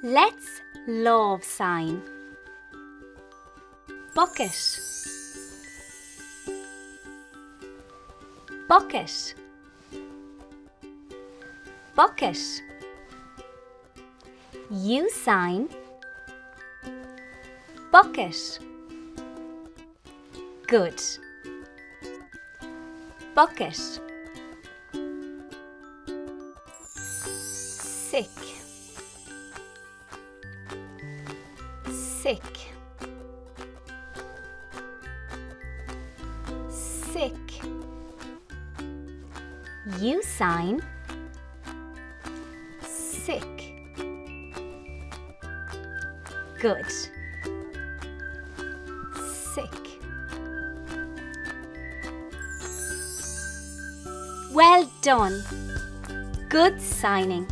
Let's love sign. Bucket. Bucket. Bucket. U sign. Bucket. Good. Bucket. Sick. Sick. Sick. U sign. Sick. Good. Sick. Well done. Good signing.